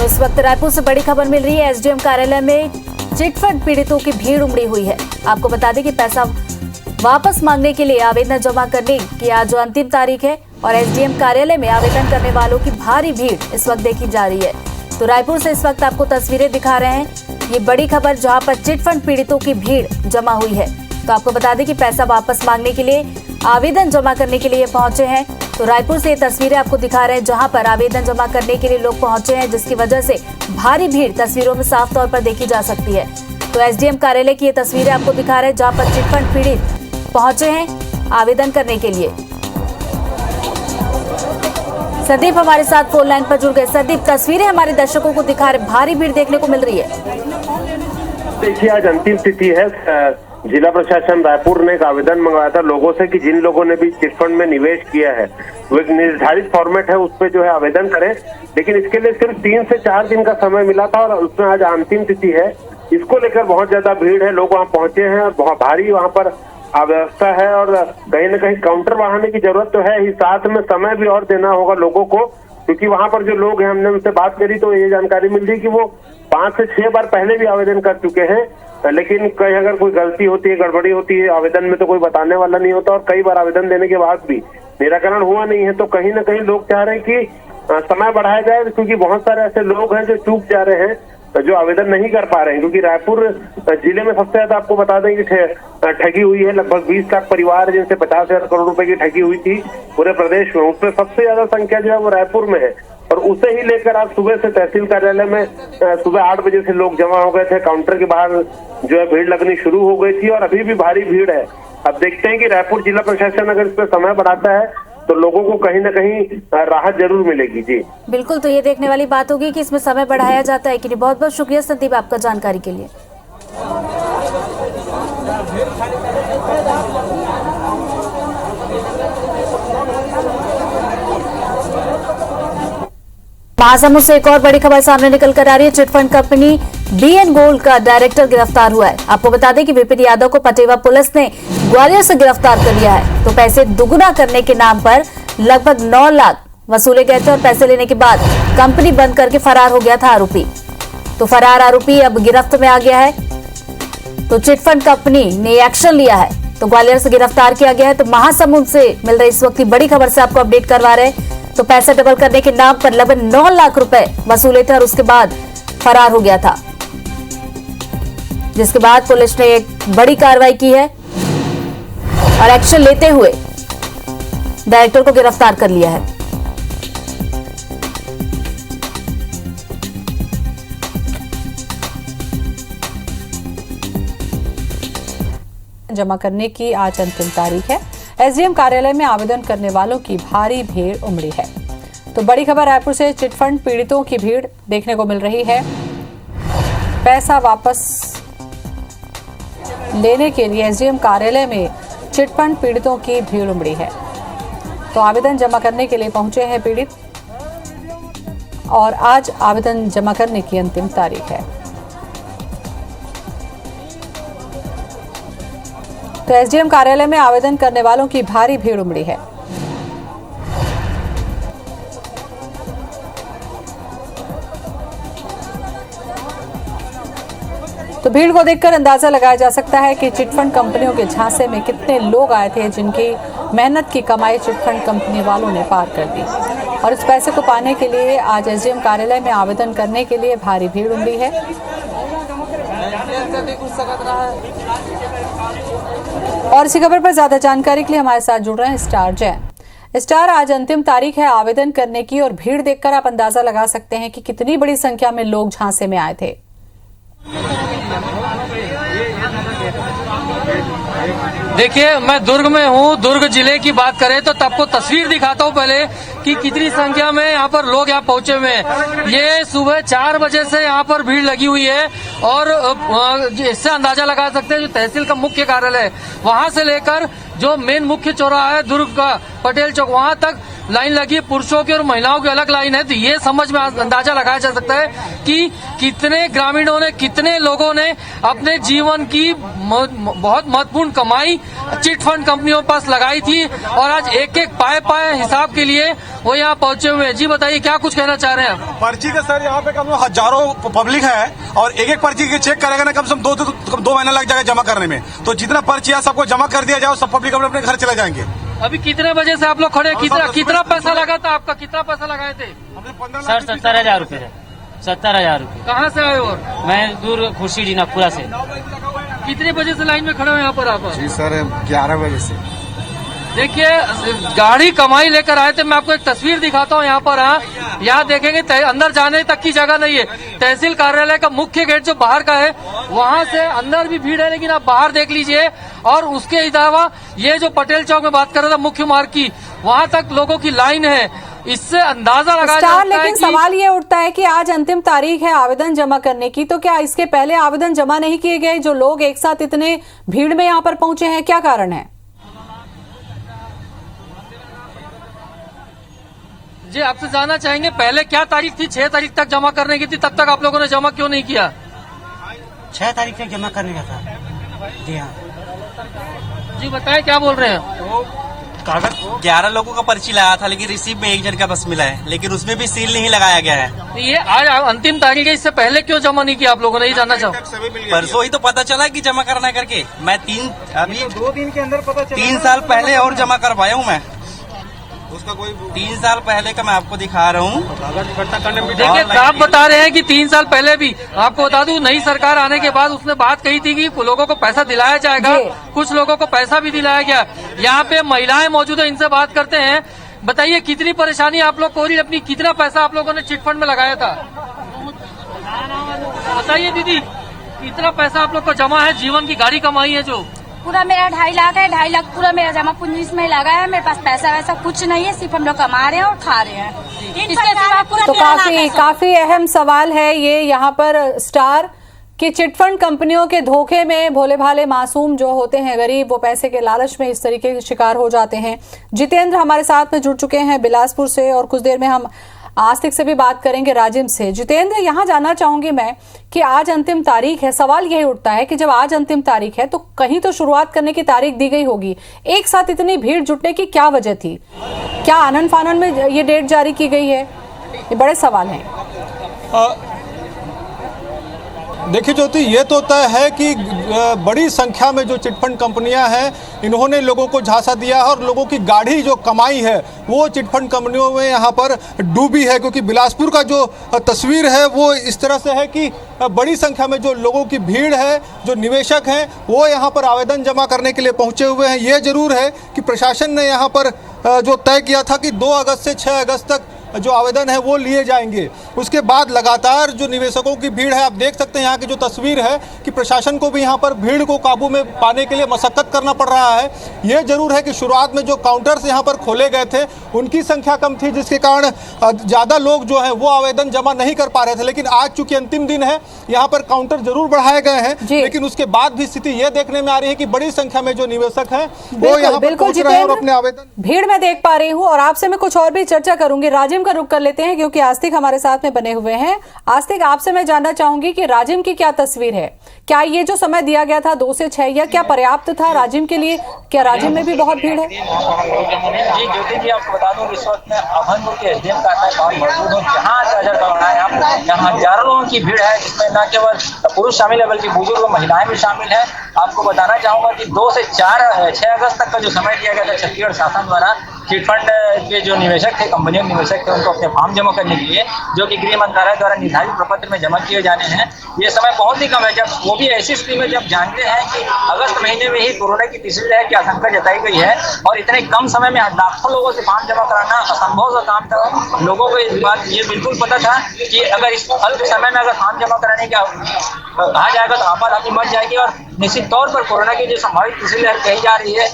तो इस वक्त रायपुर से बड़ी खबर मिल रही है। एसडीएम कार्यालय में चिटफंड पीड़ितों की भीड़ उमड़ी हुई है। आपको बता दें कि पैसा वापस मांगने के लिए आवेदन जमा करने की आज जो अंतिम तारीख है और एसडीएम कार्यालय में आवेदन करने वालों की भारी भीड़ इस वक्त देखी जा रही है। तो रायपुर से इस वक्त आपको तस्वीरें दिखा रहे हैं। ये बड़ी खबर जहां पर चिटफंड पीड़ितों की भीड़ जमा हुई है। तो आपको बता दें कि पैसा वापस मांगने के लिए आवेदन जमा करने के लिए पहुंचे हैं। तो रायपुर से ये तस्वीरें आपको दिखा रहे हैं जहां पर आवेदन जमा करने के लिए लोग पहुंचे हैं, जिसकी वजह से भारी भीड़ तस्वीरों में साफ तौर पर देखी जा सकती है। तो एसडीएम कार्यालय की ये तस्वीरें आपको दिखा रहे हैं जहां पर चिटफंड पीड़ित पहुंचे हैं आवेदन करने के लिए। संदीप हमारे साथ फोन लाइन पर जुड़ गए। संदीप, तस्वीरें हमारे दर्शकों को दिखा रहे, भारी भीड़ देखने को मिल रही है। देखिए, आज अंतिम तिथि है। जिला प्रशासन रायपुर ने एक आवेदन मंगवाया था लोगों से कि जिन लोगों ने भी चिटफंड में निवेश किया है वो एक निर्धारित फॉर्मेट है, उस पर जो है आवेदन करें। लेकिन इसके लिए सिर्फ 3 से 4 दिन का समय मिला था और उसमें आज अंतिम तिथि है। इसको लेकर बहुत ज्यादा भीड़ है, लोग वहाँ पहुंचे हैं और बहुत भारी वहाँ पर अव्यवस्था है और कहीं न कहीं काउंटर बढ़ाने की जरूरत तो है ही, साथ में समय भी और देना होगा लोगों को, क्योंकि वहाँ पर जो लोग हैं, हमने उनसे बात करी तो ये जानकारी मिल रही कि वो 5 से 6 बार पहले भी आवेदन कर चुके हैं। लेकिन कहीं अगर कोई गलती होती है, गड़बड़ी होती है आवेदन में, तो कोई बताने वाला नहीं होता और कई बार आवेदन देने के बाद भी निराकरण हुआ नहीं है। तो कहीं ना कहीं लोग चाह रहे हैं कि समय बढ़ाया जाए, क्योंकि बहुत सारे ऐसे लोग हैं जो चूक जा रहे हैं, जो आवेदन नहीं कर पा रहे हैं। क्योंकि रायपुर जिले में सबसे ज्यादा आपको बता दें कि ठगी हुई है। लगभग 20 लाख परिवार है जिनसे 50,000 करोड़ रुपए की ठगी हुई थी पूरे प्रदेश में। उसमें सबसे ज्यादा संख्या जो है वो रायपुर में है और उसे ही लेकर आज सुबह से तहसील कार्यालय में सुबह 8 बजे से लोग जमा हो गए थे। काउंटर के बाहर जो है भीड़ लगनी शुरू हो गई थी और अभी भी भारी भीड़ है। अब देखते हैं कि रायपुर जिला प्रशासन अगर इस पर समय बढ़ाता है तो लोगों को कहीं ना कहीं राहत जरूर मिलेगी। जी बिल्कुल, तो ये देखने वाली बात होगी कि इसमें समय बढ़ाया जाता है कि नहीं। बहुत बहुत शुक्रिया संदीप आपका जानकारी के लिए। महासमुंद से एक और बड़ी खबर सामने निकल कर आ रही है। चिटफंड कंपनी बीएन गोल्ड का डायरेक्टर गिरफ्तार हुआ है। आपको बता दें कि विपिन यादव को पटेवा पुलिस ने ग्वालियर से गिरफ्तार कर लिया है। तो पैसे दुगुना करने के नाम पर लगभग 9 लाख वसूले गए थे और पैसे लेने के बाद कंपनी बंद करके फरार हो गया था आरोपी। तो फरार आरोपी अब गिरफ्त में आ गया है। तो चिटफंड कंपनी ने एक्शन लिया है, तो ग्वालियर से गिरफ्तार किया गया है। तो महासमुंद से मिल रही इस वक्त की बड़ी खबर से आपको अपडेट करवा रहे हैं। तो पैसा डबल करने के नाम पर लगभग 9 लाख रुपए वसूले थे और उसके बाद फरार हो गया था, जिसके बाद पुलिस ने एक बड़ी कार्रवाई की है और एक्शन लेते हुए डायरेक्टर को गिरफ्तार कर लिया है। जमा करने की आज अंतिम तारीख है। एसडीएम कार्यालय में आवेदन करने वालों की भारी भीड़ उमड़ी है। तो बड़ी खबर रायपुर से चिटफंड पीड़ितों की भीड़ देखने को मिल रही है। पैसा वापस लेने के लिए एसडीएम कार्यालय में चिटफंड पीड़ितों की भीड़ उमड़ी है। तो आवेदन जमा करने के लिए पहुंचे हैं पीड़ित और आज आवेदन जमा करने की अंतिम तारीख है। तो एसडीएम कार्यालय में आवेदन करने वालों की भारी भीड़ उमड़ी है। तो भीड़ को देखकर अंदाजा लगाया जा सकता है कि चिटफंड कंपनियों के झांसे में कितने लोग आए थे, जिनकी मेहनत की कमाई चिटफंड कंपनी वालों ने पार कर दी। और इस पैसे को पाने के लिए आज एसडीएम कार्यालय में आवेदन करने के लिए भारी भीड़ उमड़ी है। और इसी खबर पर ज्यादा जानकारी के लिए हमारे साथ जुड़ रहे हैं स्टार जैन। स्टार, आज अंतिम तारीख है आवेदन करने की और भीड़ देखकर आप अंदाजा लगा सकते हैं कि कितनी बड़ी संख्या में लोग झांसे में आए थे। देखिए, मैं दुर्ग में हूँ। दुर्ग जिले की बात करें तो आपको तस्वीर दिखाता हूँ पहले कि कितनी संख्या में यहाँ पर लोग यहाँ पहुंचे हुए हैं। ये सुबह 4 बजे से यहाँ पर भीड़ लगी हुई है और इससे अंदाजा लगा सकते हैं जो तहसील का मुख्य कार्यालय है वहां से लेकर जो मेन मुख्य चौराहा है दुर्ग का पटेल चौक, वहां तक लाइन लगी है, पुरुषों की और महिलाओं की अलग लाइन है। तो ये समझ में अंदाजा लगाया जा सकता है कि कितने ग्रामीणों ने, कितने लोगों ने अपने जीवन की बहुत महत्वपूर्ण कमाई चिट फंड कंपनियों के पास लगाई थी और आज एक एक पाए हिसाब के लिए वो यहाँ पहुंचे हुए हैं। जी बताइए, क्या कुछ कहना चाह रहे हैं? पर्ची का सर यहाँ पे कम हजारों पब्लिक है और एक एक पर्ची के चेक करेगा ना, कम से कम 2 महीना लग जाएगा जमा करने में। तो जितना पर्ची है सबको जमा कर दिया जाए, सब पब्लिक अपने अपने घर चले जाएंगे। अभी कितने बजे से आप लोग खड़े? कितना पैसा लगा था आपका? कितना पैसा लगाए थे? सर 70,000 रुपये। 70,000 रुपये। कहाँ से आए हो? मैं दूर खुर्शी डीनापुरा से। कितने बजे से लाइन में खड़े हो यहाँ पर आप? जी सर 11 बजे से। देखिए, गाड़ी कमाई लेकर आए थे। मैं आपको एक तस्वीर दिखाता हूँ यहाँ पर। यहाँ देखेंगे अंदर जाने तक की जगह नहीं है। तहसील कार्यालय का मुख्य गेट जो बाहर का है, वहाँ से अंदर भी भीड़ है, लेकिन आप बाहर देख लीजिए। और उसके अलावा ये जो पटेल चौक में बात कर रहा था मुख्य मार्ग की, वहाँ तक लोगों की लाइन है। इससे अंदाजा लगाया जा सकता है। लेकिन सवाल ये उठता है कि आज अंतिम तारीख है आवेदन जमा करने की, तो क्या इसके पहले आवेदन जमा नहीं किए गए? जो लोग एक साथ इतने भीड़ में यहाँ पर पहुंचे हैं, क्या कारण है? जी, आपसे जानना चाहेंगे पहले क्या तारीख थी? 6 तारीख तक जमा करने की थी, तब तक आप लोगों ने जमा क्यों नहीं किया? 6 तारीख तक जमा करने का था। जी हाँ। जी बताएं, क्या बोल रहे हैं? कागज 11 लोगों का पर्ची लाया था, लेकिन रिसीव में 1 जन का बस मिला है, लेकिन उसमें भी सील नहीं लगाया गया है। ये आज अंतिम तारीख है, इससे पहले क्यों जमा नहीं किया आप लोगों ने? ये जानना चाहूँ। परसों ही तो पता चला कि जमा करना है करके। मैं 2 दिन के अंदर पता चला। 3 साल पहले और जमा करवाया हूँ मैं। उसका कोई 3 साल पहले का मैं आपको दिखा रहा हूँ। देखिए, आप बता रहे हैं कि 3 साल पहले भी, आपको बता दूं, नई सरकार आने के बाद उसने बात कही थी कि लोगों को पैसा दिलाया जाएगा। कुछ लोगों को पैसा भी दिलाया गया। यहाँ पे महिलाएं मौजूद है, इनसे बात करते हैं। बताइए, कितनी परेशानी आप लोग को हो रही है? अपनी कितना पैसा आप लोगों ने चिट फंड में लगाया था? बताइए दीदी, कितना पैसा आप लोग को जमा है? जीवन की गाड़ी कमाई है जो पूरा मेरा 2.5 लाख है। 2.5 लाख पूरा मेरा जमा पूंजी इसमें लगा है। मेरे पास पैसा वैसा कुछ नहीं है, सिर्फ हम लोग कमा रहे हैं और खा रहे हैं। इसके सिवा पूरा तो काफी अहम सवाल है ये यहाँ पर स्टार कि चिटफंड कंपनियों के धोखे में भोले भाले मासूम जो होते हैं, गरीब, वो पैसे के लालच में इस तरीके के शिकार हो जाते हैं। जितेंद्र हमारे साथ में जुड़ चुके हैं बिलासपुर से और कुछ देर में हम आस्तिक से भी बात करेंगे, राजिम से। जितेंद्र, यहाँ जानना चाहूंगी मैं कि आज अंतिम तारीख है। सवाल यही उठता है कि जब आज अंतिम तारीख है तो कहीं तो शुरुआत करने की तारीख दी गई होगी। एक साथ इतनी भीड़ जुटने की क्या वजह थी? क्या आनन फानन में ये डेट जारी की गई है? ये बड़े सवाल हैं। देखिए ज्योति, ये तो तय है कि बड़ी संख्या में जो चिटफंड कंपनियां हैं, इन्होंने लोगों को झांसा दिया है और लोगों की गाढ़ी जो कमाई है वो चिटफंड कंपनियों में यहाँ पर डूबी है। क्योंकि बिलासपुर का जो तस्वीर है वो इस तरह से है कि बड़ी संख्या में जो लोगों की भीड़ है, जो निवेशक हैं, वो यहाँ पर आवेदन जमा करने के लिए पहुँचे हुए हैं। ये जरूर है कि प्रशासन ने यहाँ पर जो तय किया था कि 2 अगस्त से 6 अगस्त तक जो आवेदन है वो लिए जाएंगे। उसके बाद लगातार जो निवेशकों की भीड़ है, आप देख सकते हैं यहाँ की जो तस्वीर है कि प्रशासन को भी यहाँ पर भीड़ को काबू में पाने के लिए मशक्कत करना पड़ रहा है। ये जरूर है कि शुरुआत में जो काउंटर्स यहाँ पर खोले गए थे उनकी संख्या कम थी, जिसके कारण ज़्यादा लोग जो है वो आवेदन जमा नहीं कर पा रहे थे। लेकिन आज चूंकि अंतिम दिन है, यहाँ पर काउंटर जरूर बढ़ाए गए हैं, लेकिन उसके बाद भी स्थिति ये देखने में आ रही है कि बड़ी संख्या में जो निवेशक हैं वो यहाँ पर पहुंच रहे हैं और अपने आवेदन भीड़ में देख पा रही हूँ। और आपसे मैं कुछ और भी चर्चा करूंगी। राजिम का रुख कर लेते हैं क्योंकि आस्तिक हमारे साथ में बने हुए हैं। आस्तिक, आपसे मैं जानना चाहूंगी कि राजिम की क्या तस्वीर है? क्या ये जो समय दिया गया था 2 से 6 या क्या पर्याप्त था राजिम के लिए? क्या राजिम में भी बहुत भीड़ है? जी ज्योति जी, आपको बता दूं इस वक्त मैं अभनपुर के एसडीएम कार्यालय मौजूद हूँ, जहाँ यहाँ हजारों लोगों की भीड़ है, जिसमें न केवल पुरुष शामिल है बल्कि बुजुर्ग महिलाएं भी शामिल है। आपको बताना चाहूंगा कि 2 से 6 अगस्त तक का जो समय दिया गया था छत्तीसगढ़ शासन द्वारा चिटफंड के जो निवेशक थे, कंपनियों के निवेशक थे, उनको अपने फॉर्म जमा करने के लिए, जो कि गृह मंत्रालय द्वारा निर्धारित प्रपत्र में जमा किए जाने हैं। ये समय बहुत ही कम है, जब वो भी ऐसी स्थिति में जब जानते हैं कि अगस्त महीने में ही कोरोना की तीसरी लहर की आशंका जताई गई है और इतने कम समय में लाखों लोगों से फॉर्म जमा कराना असंभव सा काम था। लोगों को इस बात ये बिल्कुल पता था कि अगर इस अल्प समय में अगर फॉर्म जमा कराने की कहा जाएगा तो आपाधापी मर जाएगी और निश्चित तौर पर कोरोना की जो संभावित तीसरी लहर कही जा रही है,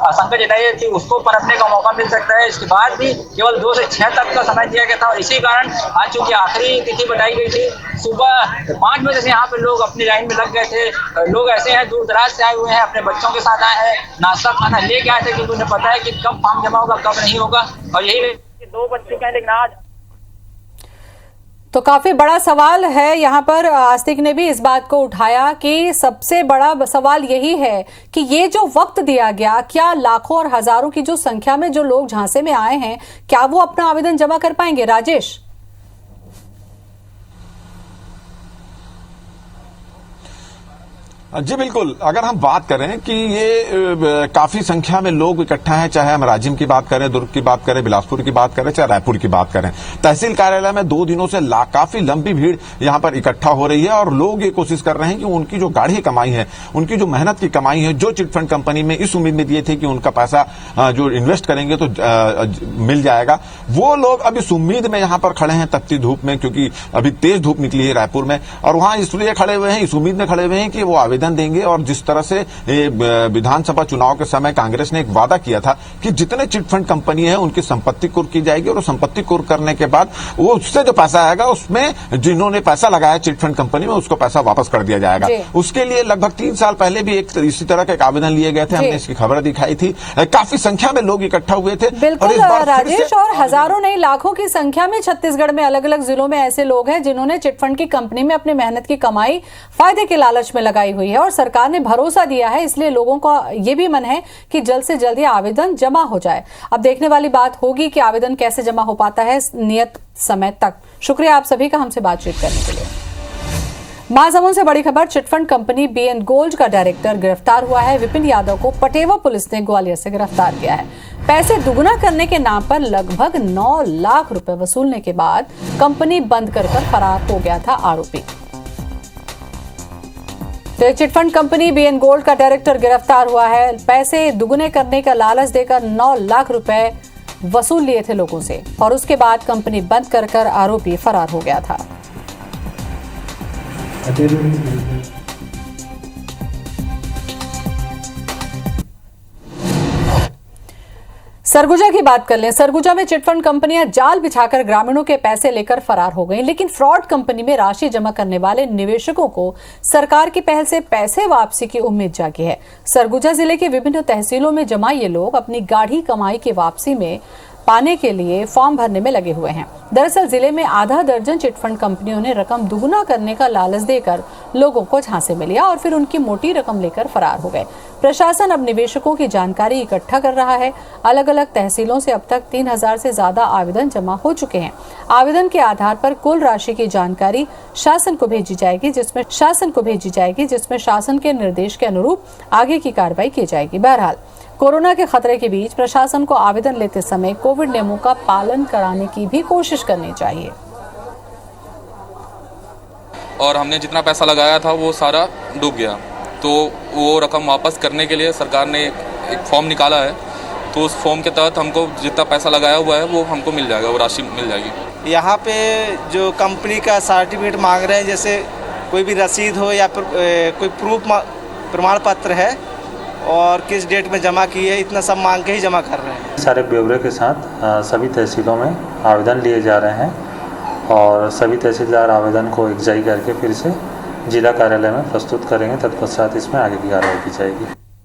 आशंका जताई है कि उसको पनपने का मौका मिल सकता है। इसके बाद भी केवल 2 से 6 तक का समय दिया गया था और इसी कारण आज चूंकि आखिरी तिथि बताई गई थी, सुबह 5 बजे से यहाँ पे लोग अपनी लाइन में लग गए थे। लोग ऐसे हैं दूर दराज से आए हुए हैं, अपने बच्चों के साथ आए हैं, नाश्ता खाना लेके आए थे क्योंकि उन्हें पता है कि कब फॉर्म जमा होगा कब नहीं होगा। और यही 2 बज चुके हैं, लेकिन आज तो काफी बड़ा सवाल है यहाँ पर। आस्तिक ने भी इस बात को उठाया कि सबसे बड़ा सवाल यही है कि ये जो वक्त दिया गया, क्या लाखों और हजारों की जो संख्या में जो लोग झांसे में आए हैं, क्या वो अपना आवेदन जमा कर पाएंगे? राजेश, जी बिल्कुल, अगर हम बात करें कि ये काफी संख्या में लोग इकट्ठा हैं, चाहे हम राजिम की बात करें, दुर्ग की बात करें, बिलासपुर की बात करें, चाहे रायपुर की बात करें, तहसील कार्यालय में 2 दिनों से काफी लंबी भीड़ यहां पर इकट्ठा हो रही है और लोग ये कोशिश कर रहे हैं कि उनकी जो गाढ़ी कमाई है, उनकी जो मेहनत की कमाई है, जो चिटफंड कंपनी में इस उम्मीद में दिए थे कि उनका पैसा जो इन्वेस्ट करेंगे तो मिल जाएगा, वो लोग अब इस उम्मीद में यहां पर खड़े हैं तपती धूप में, क्योंकि अभी तेज धूप निकली है रायपुर में, और वहां इसलिए खड़े हुए हैं, इस उम्मीद में खड़े हुए हैं कि वो आवेदन देंगे। और जिस तरह से विधानसभा चुनाव के समय कांग्रेस ने एक वादा किया था कि जितने चिटफंड कंपनी है उनकी संपत्ति कुर्क की जाएगी और संपत्ति कुर्क करने के बाद वो उससे जो पैसा आएगा उसमें जिन्होंने पैसा लगाया चिटफंड कंपनी में उसको पैसा वापस कर दिया जाएगा। उसके लिए लगभग 3 साल पहले भी एक इसी तरह के आवेदन लिए गए थे, हमने इसकी खबर दिखाई थी, काफी संख्या में लोग इकट्ठा हुए थे। बिल्कुल राजेश, और हजारों नहीं लाखों की संख्या में छत्तीसगढ़ में अलग अलग जिलों में ऐसे लोग हैं जिन्होंने चिटफंड की कंपनी में अपनी मेहनत की कमाई फायदे के लालच में लगाई हुई है और सरकार ने भरोसा दिया है, इसलिए लोगों का ये भी मन है कि जल्द से जल्द ये आवेदन जमा हो जाए। अब देखने वाली बात होगी कि आवेदन कैसे जमा हो पाता है नियत समय तक। शुक्रिया आप सभी का हमसे बातचीत करने के लिए। महासमुंद से बड़ी खबर, चिटफंड कंपनी BN गोल्ड का डायरेक्टर गिरफ्तार हुआ है। विपिन यादव को पटेवा पुलिस ने ग्वालियर से गिरफ्तार किया है। पैसे दुगुना करने के नाम पर लगभग 9 लाख रुपए वसूलने के बाद कंपनी बंद कर फरार हो गया था आरोपी। तो चिटफंड कंपनी BN गोल्ड का डायरेक्टर गिरफ्तार हुआ है। पैसे दुगुने करने का लालच देकर 9 लाख रुपए वसूल लिए थे लोगों से और उसके बाद कंपनी बंद कर आरोपी फरार हो गया था। सरगुजा की बात कर लें। सरगुजा में चिटफंड कंपनियां जाल बिछाकर ग्रामीणों के पैसे लेकर फरार हो गईं, लेकिन फ्रॉड कंपनी में राशि जमा करने वाले निवेशकों को सरकार की पहल से पैसे वापसी की उम्मीद जागी है। सरगुजा जिले के विभिन्न तहसीलों में जमा ये लोग अपनी गाढ़ी कमाई की वापसी में पाने के लिए फॉर्म भरने में लगे हुए हैं। दरअसल जिले में आधा दर्जन चिटफंड कंपनियों ने रकम दुगुना करने का लालच देकर लोगों को झांसे में लिया और फिर उनकी मोटी रकम लेकर फरार हो गए। प्रशासन अब निवेशकों की जानकारी इकट्ठा कर रहा है। अलग अलग तहसीलों से अब तक 3000 से ज्यादा आवेदन जमा हो चुके हैं। आवेदन के आधार पर कुल राशि की जानकारी शासन को भेजी जाएगी, जिसमें शासन के निर्देश के अनुरूप आगे की कार्रवाई की जाएगी। बहरहाल कोरोना के खतरे के बीच प्रशासन को आवेदन लेते समय कोविड नियमों का पालन कराने की भी कोशिश करनी चाहिए। और हमने जितना पैसा लगाया था वो सारा डूब गया, तो वो रकम वापस करने के लिए सरकार ने एक फॉर्म निकाला है, तो उस फॉर्म के तहत हमको जितना पैसा लगाया हुआ है वो हमको मिल जाएगा, वो राशि मिल जाएगी। यहाँ पे जो कंपनी का सर्टिफिकेट मांग रहे हैं, जैसे कोई भी रसीद हो या फिर कोई प्रमाण पत्र है और किस डेट में जमा की है, इतना सब मांग के ही जमा कर रहे हैं। सारे ब्यौरे के साथ सभी तहसीलों में आवेदन लिए जा रहे हैं और सभी तहसीलदार आवेदन को एकजाई करके फिर से जिला कार्यालय में प्रस्तुत करेंगे, तत्पश्चात इसमें आगे की कार्रवाई की जाएगी।